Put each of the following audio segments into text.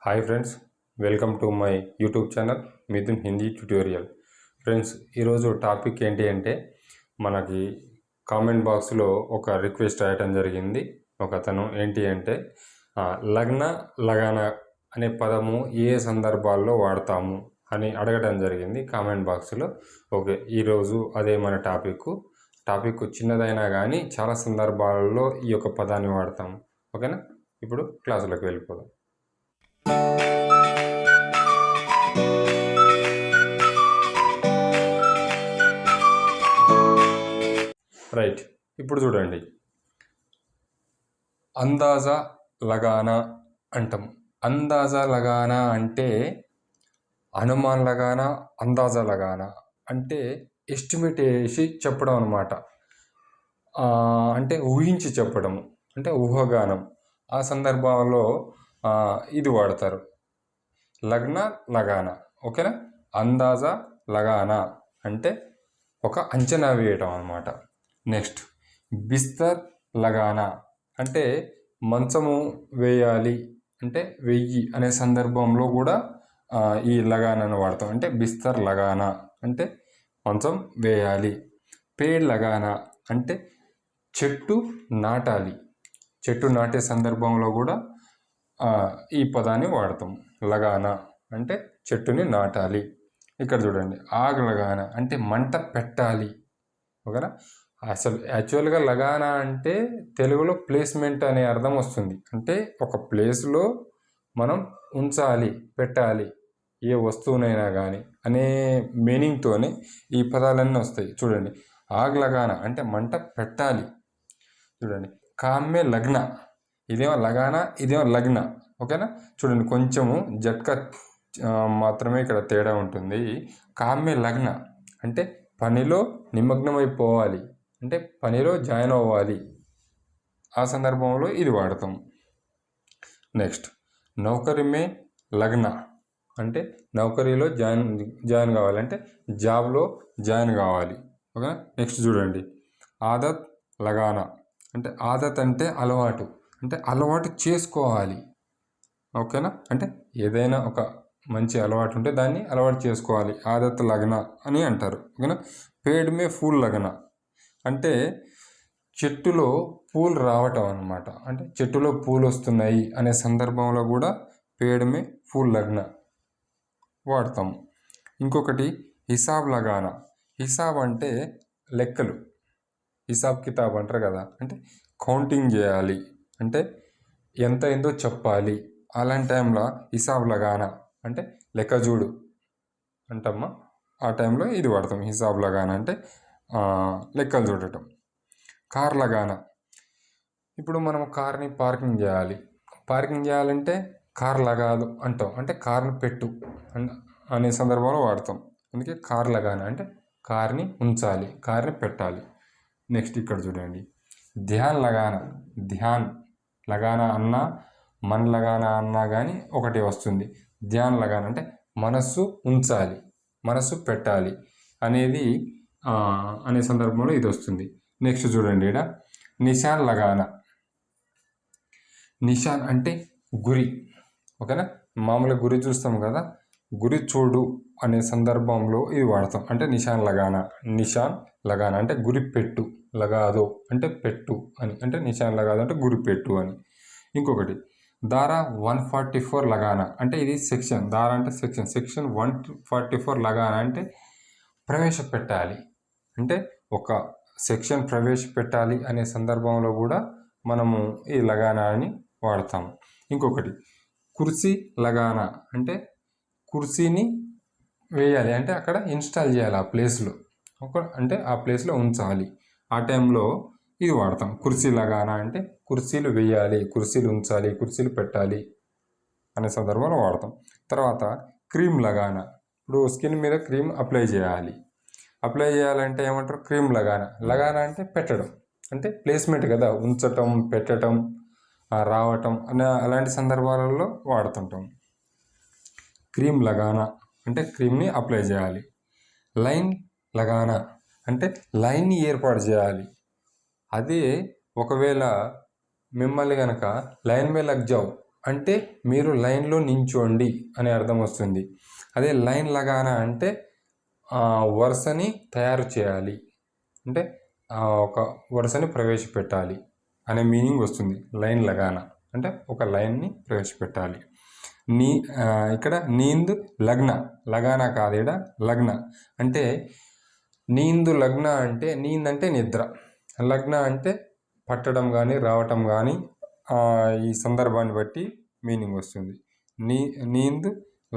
Hi friends, welcome to my YouTube channel Mithun Hindi tutorial. Friends, ఈరోజు topic ఏంటి అంటే మనకి కామెంట్ బాక్స్లో ఒక రిక్వెస్ట్ రాయటం జరిగింది. ఒకతను ఏంటి అంటే లగ్న లగాన అనే పదము ఏ సందర్భాల్లో వాడతాము అని అడగడం జరిగింది కామెంట్ బాక్స్లో. ఓకే, ఈరోజు అదే మన టాపిక్ చిన్నదైనా కానీ చాలా సందర్భాలలో ఈ యొక్క పదాన్ని వాడతాము. ఓకేనా, ఇప్పుడు క్లాసులోకి వెళ్ళిపోదాం. రైట్, ఇప్పుడు చూడండి, అందాజా లగానా అంటాం. అందాజా లగానా అంటే అనుమాన్ లగానా, అందాజా లగానా అంటే ఎస్టిమేట్ వేసి చెప్పడం అనమాట. అంటే ఊహించి చెప్పడము, అంటే ఊహాగానం. ఆ సందర్భంలో ఇది వాడతారు, లగ్న లగానా. ఓకేనా, అందాజా లగానా అంటే ఒక అంచనా వేయటం అనమాట. నెక్స్ట్, బిస్తర్ లగానా అంటే మంచము వేయాలి, అంటే వెయ్యి అనే సందర్భంలో కూడా ఈ లగానాను వాడతాం. అంటే బిస్తర్ లగానా అంటే మంచం వేయాలి. పేడ్ లగానా అంటే చెట్టు నాటాలి. చెట్టు నాటే సందర్భంలో కూడా ఈ పదాన్ని వాడతాం. లగానా అంటే చెట్టుని నాటాలి. ఇక్కడ చూడండి, ఆగ్ లగానా అంటే మంట పెట్టాలి. ఓకేనా, అసలు యాక్చువల్గా లగానా అంటే తెలుగులో ప్లేస్మెంట్ అనే అర్థం వస్తుంది. అంటే ఒక ప్లేస్లో మనం ఉంచాలి, పెట్టాలి ఏ వస్తువునైనా కానీ అనే మీనింగ్తోనే ఈ పదాలన్నీ వస్తాయి. చూడండి, ఆగ్ లగానా అంటే మంట పెట్టాలి. చూడండి, కామ్మే లగ్న, ఇదేమో లగానా, ఇదేమో లగ్న. ఓకేనా, చూడండి, కొంచెము జట్కా మాత్రమే ఇక్కడ తేడా ఉంటుంది. కామ్మే లగ్న అంటే పనిలో నిమగ్నమైపోవాలి, అంటే పనిలో జాయిన్ అవ్వాలి. ఆ సందర్భంలో ఇది వాడతాం. నెక్స్ట్, నౌకరీ మే లగ్న అంటే నౌకరీలో జాయిన్ కావాలి, అంటే జాబ్లో జాయిన్ కావాలి. ఓకే, నెక్స్ట్ చూడండి, ఆదత్ లగానా అంటే ఆదత్ అంటే అలవాటు, అంటే అలవాటు చేసుకోవాలి. ఓకేనా, అంటే ఏదైనా ఒక మంచి అలవాటు ఉంటే దాన్ని అలవాటు చేసుకోవాలి, ఆదత్ లగ్న అని అంటారు. ఓకేనా, పేడ్ మే ఫూల్ లగ్న అంటే చెట్టులో పూలు రావటం అన్నమాట. అంటే చెట్టులో పూలు వస్తున్నాయి అనే సందర్భంలో కూడా పేడ్ మే ఫూల్ లగ్న వాడతాము. ఇంకొకటి, హిసాబ్ లగానా. హిసాబ్ అంటే లెక్కలు, హిసాబ్ కితాబ్ అంటారు కదా, అంటే కౌంటింగ్ చేయాలి, అంటే ఎంత ఏందో చెప్పాలి. అలాంటి టైంలో హిసాబ్ లగానా అంటే లెక్క చూడు అంటమ్మా. ఆ టైంలో ఇది వాడతాం, హిసాబ్ లగానా అంటే లెక్కలు చూడటం. కార్ లగానా, ఇప్పుడు మనం కార్ని పార్కింగ్ చేయాలంటే కార్ లగాదు అంటాం, అంటే కార్ని పెట్టు అనే సందర్భంలో వాడతాం. అందుకే కార్ లగానా అంటే కార్ని ఉంచాలి, కార్ని పెట్టాలి. నెక్స్ట్ ఇక్కడ చూడండి, ధ్యాన్ లగానా. ధ్యాన్ లగానా అన్నా, మన్ లగానా అన్నా కానీ ఒకటి వస్తుంది. ధ్యాన్ లగానా అంటే మనస్సు ఉంచాలి, మనస్సు పెట్టాలి అనేది అనే సందర్భంలో ఇది వస్తుంది. నెక్స్ట్ చూడండి, ఇక్కడ నిషాన్ లగానా. నిషాన్ అంటే గురి. ఓకేనా, మామూలుగా గురి చూస్తాం కదా, గురి చూడు అనే సందర్భంలో ఇది వాడతాం. అంటే నిషాన్ లగానా అంటే గురి పెట్టు, లగాదో అంటే పెట్టు అని, అంటే నిషాన్ లగాదో అంటే గురి పెట్టు అని. ఇంకొకటి, దారా 144 లగానా అంటే ఇది సెక్షన్. దారా అంటే సెక్షన్ 144 లగానా అంటే ప్రవేశపెట్టాలి, అంటే ఒక సెక్షన్ ప్రవేశపెట్టాలి అనే సందర్భంలో కూడా మనము ఈ లగానా అని వాడతాము. ఇంకొకటి, కుర్సీ లగానా అంటే కుర్సీని వేయాలి, అంటే అక్కడ ఇన్స్టాల్ చేయాలి ఆ ప్లేస్లో, అంటే ఆ ప్లేస్లో ఉంచాలి. ఆ టైంలో ఇది వాడతాం. కుర్సీ లగానా అంటే కుర్చీలు వేయాలి, కుర్చీలు ఉంచాలి, కుర్చీలు పెట్టాలి అనే సందర్భంలో వాడతాం. తర్వాత క్రీమ్ లగానా, ఇప్పుడు స్కిన్ మీద క్రీమ్ అప్లై చేయాలంటే ఏమంటారు, క్రీమ్ లగానా. లగానా అంటే పెట్టడం, అంటే ప్లేస్మెంట్ కదా, ఉంచటం, పెట్టడం, రావటం అనే అలాంటి సందర్భాలలో వాడుతుంటాం. క్రీమ్ లగానా అంటే క్రీమ్ని అప్లై చేయాలి. లైన్ లగానా అంటే లైన్ని ఏర్పాటు చేయాలి. అదే ఒకవేళ మిమ్మల్ని కనుక లైన్ మే లగ్ జావ్ అంటే మీరు లైన్లో నించోండి అనే అర్థం వస్తుంది. అదే లైన్ లగానా అంటే వరుసని తయారు చేయాలి, అంటే ఒక వరుసని ప్రవేశపెట్టాలి అనే మీనింగ్ వస్తుంది. లైన్ లగానా అంటే ఒక లైన్ని ప్రవేశపెట్టాలి. ఇక్కడ నీంద్ లగ్న, లగానా కాదు, ఇక్కడ లగ్న అంటే నీందు లగ్న అంటే నీంద్ అంటే నిద్ర, లగ్న అంటే పట్టడం కానీ రావటం కానీ ఈ సందర్భాన్ని బట్టి మీనింగ్ వస్తుంది. నీంద్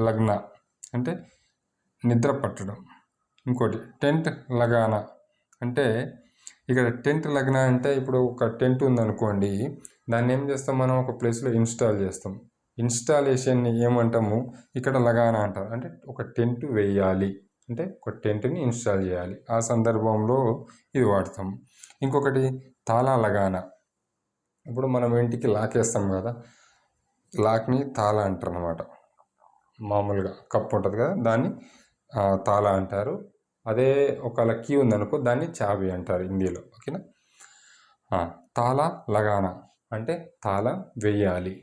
లగ్న అంటే నిద్ర పట్టడం. ఇంకోటి టెంట్ లగానా అంటే ఇక్కడ టెంట్ లగ్న అంటే ఇప్పుడు ఒక టెంట్ ఉందనుకోండి, దాన్ని ఏం చేస్తాం మనం ఒక ప్లేస్లో ఇన్స్టాల్ చేస్తాం. ఇన్స్టాలేషన్ని ఏమంటాము, ఇక్కడ లగానా అంటారు. అంటే ఒక టెంట్ వేయాలి, అంటే ఒక టెంట్ని ఇన్స్టాల్ చేయాలి, ఆ సందర్భంలో ఇది వాడతాం. ఇంకొకటి తాళా లగానా, ఇప్పుడు మనం ఇంటికి లాక్ వేస్తాం కదా, లాక్ని తాళా అంటారు అన్నమాట. మామూలుగా కప్పు ఉంటుంది కదా, దాన్ని తాళా అంటారు. అదే ఒకవేళ కీ ఉందనుకో దాన్ని చాబీ అంటారు హిందీలో. ఓకేనా. తాళా లగానా అంటే తాళం వేయాలి,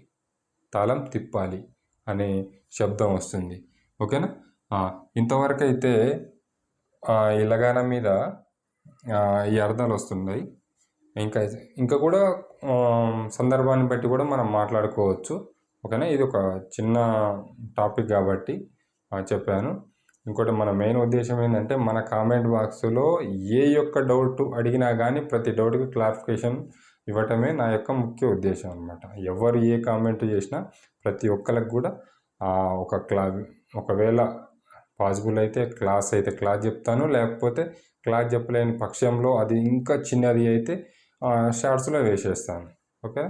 తాళం తిప్పాలి అనే శబ్దం వస్తుంది. ఓకేనా. ఇంతవరకు అయితే ఈ లగానా మీద ఈ అర్థాలు వస్తున్నాయి. ఇంకా కూడా సందర్భాన్ని బట్టి కూడా మనం మాట్లాడుకోవచ్చు. ఓకేనా. ఇది ఒక చిన్న టాపిక్ కాబట్టి చెప్పాను. ఇంకోటి మన మెయిన్ ఉద్దేశం ఏంటంటే మన కామెంట్ బాక్స్లో ఏ యొక్క డౌట్ అడిగినా కానీ ప్రతి డౌట్కి క్లారిఫికేషన్ ఇవ్వటమే నా యొక్క ముఖ్య ఉద్దేశం అన్నమాట. ఎవరు ఏ కామెంట్ చేసినా ప్రతి ఒక్కరికి కూడా ఒకవేళ పాసిబుల్ అయితే క్లాస్ చెప్తాను, లేకపోతే క్లాస్ చెప్పలేని పక్షంలో అది ఇంకా చిన్నది అయితే షార్ట్స్లో వేసేస్తాను. ఓకే.